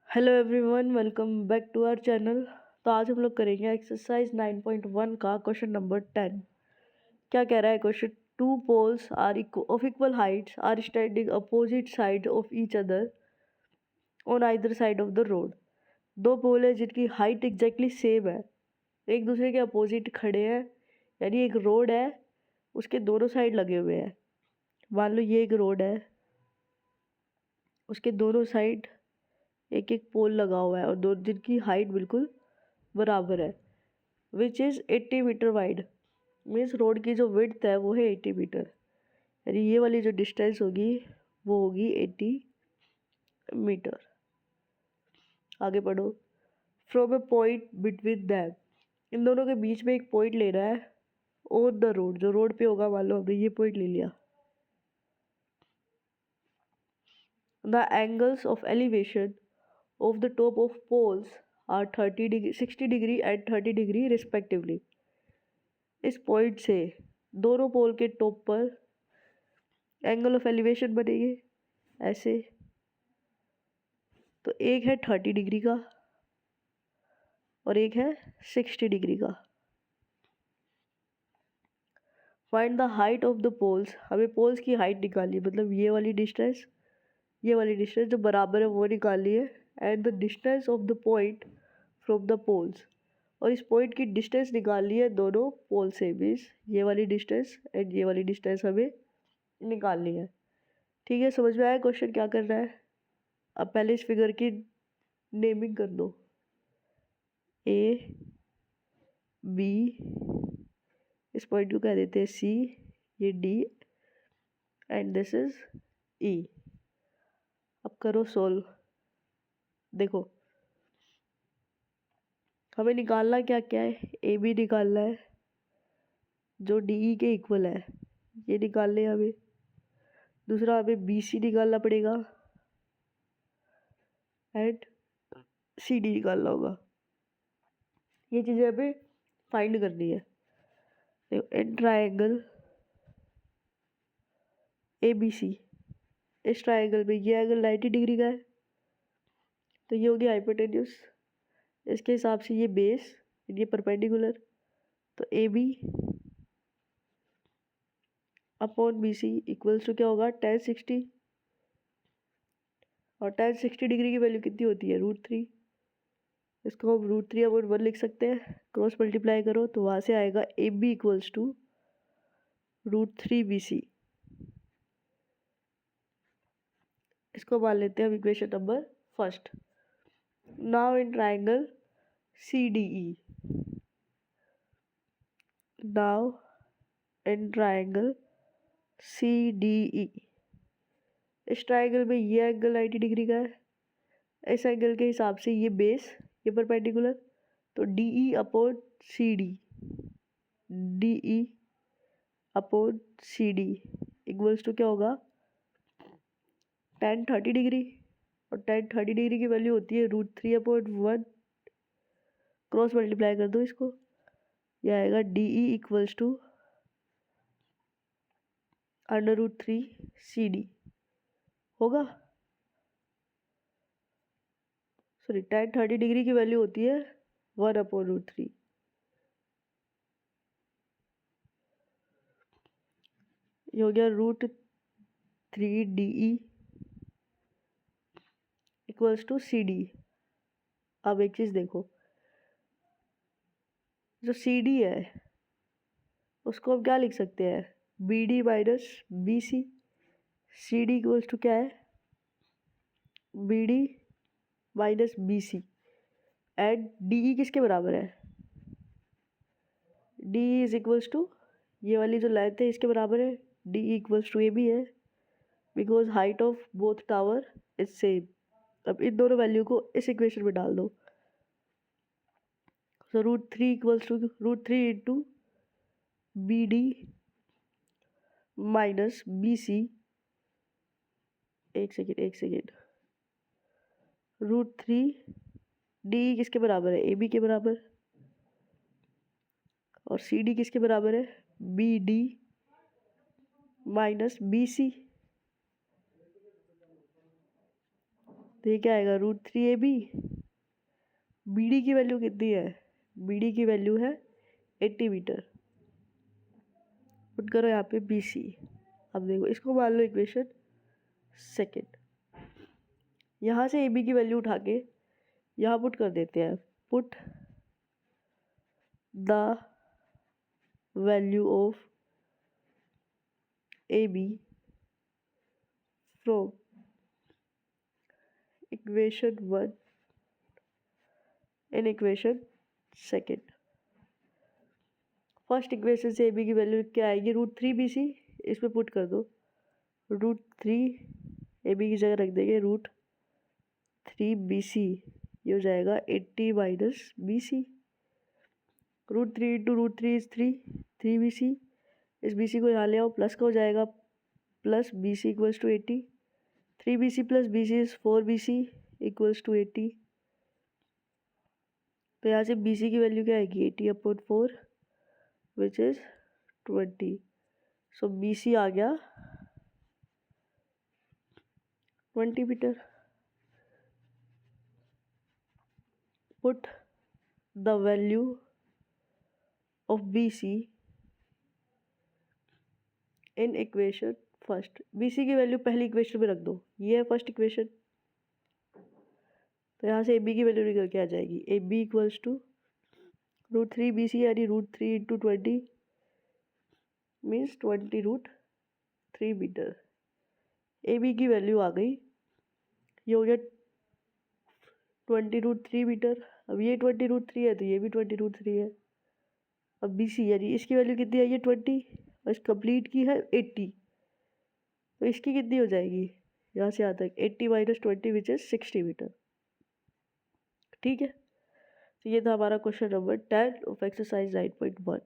Hello everyone, welcome back to our channel. तो आज हम लोग करेंगे एक्सरसाइज 9.1 का क्वेश्चन नंबर 10। क्या कह रहा है question? Two poles are of equal heights are standing opposite side of each other on either side of the road. दो पोल है जिनकी हाइट एग्जैक्टली सेम है, एक दूसरे के अपोजिट खड़े हैं, यानी एक रोड है, उसके दोनों साइड लगे हुए हैं। मान लो ये एक रोड है, उसके दोनों साइड एक एक पोल लगा हुआ है और दो जिनकी हाइट बिल्कुल बराबर है। Which is 80 metre wide. Means road की जो विड्थ है वो है 80 मीटर, यानी ये वाली जो डिस्टेंस होगी वो होगी 80 मीटर। आगे पढ़ो। From a point between them, इन दोनों के बीच में एक पॉइंट लेना है। ऑन द रोड, जो रोड पे होगा, मान लो हमने ये पॉइंट ले लिया। The angles of elevation of the top of poles are 30 degree, 60 degree and 30 degree respectively. इस पॉइंट से दोनों पोल के टॉप पर एंगल ऑफ एलिवेशन बनेंगे ऐसे। तो एक है 30 डिग्री का और एक है 60 डिग्री का। Find the height of the poles, हमें पोल्स की हाइट निकालनी है, मतलब ये वाली डिस्टेंस, ये वाली डिस्टेंस जो बराबर है वो निकालनी है। And the distance of the point from the poles, और इस पॉइंट की डिस्टेंस निकालनी है दोनों पोल से। मीन्स ये वाली डिस्टेंस एंड ये वाली डिस्टेंस हमें निकालनी है। ठीक है, समझ में आया क्वेश्चन क्या कर रहा है? अब पहले इस फिगर की नेमिंग कर दो। ए बी, इस पॉइंट को कह देते हैं सी, ये डी एंड दिस इज ई। अब करो सोल्व। देखो हमें निकालना क्या क्या है? ए बी निकालना है जो डी ई के इक्वल है, ये निकालने हैं हमें। दूसरा हमें बी सी निकालना पड़ेगा एंड सी डी निकालना होगा। ये चीज़ें हमें फाइंड करनी है। देखो in triangle A B C, इस ट्राइंगल में ये एंगल 90 डिग्री का है, तो ये होगी हाइपोटेन्यूस। इसके हिसाब से ये बेस, ये परपेंडिकुलर, तो A B upon B C equals to क्या होगा? tan 60। और tan 60 डिग्री की वैल्यू कितनी होती है? √3। इसको हम √3/1 लिख सकते हैं। क्रॉस मल्टीप्लाई करो तो वहाँ से आएगा A B equals to √3 BC। इसको मान लेते हैं हम equation number first. Now in triangle C D E, now in triangle C D E, इस ट्राइंगल में ये एंगल 90 डिग्री का है, इस एंगल के हिसाब से ये बेस, ये परपेंडिकुलर, तो D E upon C D, D E upon C D equals to क्या होगा? tan 30 डिग्री, और tan 30 डिग्री की वैल्यू होती है √3/1। क्रॉस मल्टीप्लाई कर दो इसको, यह आएगा D E equals to √3 CD होगा। सॉरी, tan 30 डिग्री की वैल्यू होती है 1/√3। ये हो गया √3 DE इक्वल्स टू CD। अब एक चीज़ देखो, जो CD है उसको हम क्या लिख सकते हैं? BD minus BC। CD equals to क्या है? BD minus BC। And DE किसके बराबर है? DE इज इक्वल्स टू, ये वाली जो लेंथ है इसके बराबर है। DE इक्वल्स टू AB है, because height of both tower is same. अब इन दोनों वैल्यू को इस इक्वेशन में डाल दो। So √3 equals to √3 into BD minus BC। एक सेकेंड। √3 DE किसके बराबर है? AB के बराबर। और CD किसके बराबर है? BD minus BC। तो ये क्या आएगा √3 AB। BD की वैल्यू कितनी है? BD की वैल्यू है 80 मीटर। पुट करो यहाँ पे BC। अब देखो इसको मान लो इक्वेशन सेकेंड। यहाँ से AB की वैल्यू उठा के यहाँ पुट कर देते हैं। Put the value of AB from equation 1 in equation second. First equation से AB की वैल्यू क्या आएगी √3BC। इसमें पुट कर दो √3 AB की जगह रख देंगे √3BC। ये हो जाएगा 80 minus BC। √3 into √3 is 3BC। इस BC को यहाँ ले आओ, प्लस का हो जाएगा plus BC equals to 80। 3BC plus BC is 4BC equals to 80। तो यहाँ से BC की वैल्यू क्या आएगी 80/4 विच इज 20। सो BC आ गया 20 metre. Put the value of BC in equation first. BC की वैल्यू पहली इक्वेशन में रख दो, ये है फर्स्ट इक्वेशन। तो यहाँ से AB की वैल्यू निकल के आ जाएगी AB इक्वल्स टू √3BC यानी √3 इंटू 20 मीन्स 20 √3 मीटर। AB की वैल्यू आ गई, ये हो गया 20 √3 मीटर। अब ये 20 √3 है तो ये भी 20 √3 है। अब BC यानी इसकी वैल्यू कितनी है ये 20 और इस कंप्लीट की है 80। तो इसकी कितनी हो जाएगी यहाँ से यहाँ तक 80 माइनस 20 विच इज 60 मीटर। ठीक है, तो ये था हमारा क्वेश्चन नंबर 10 ऑफ एक्सरसाइज 9.1।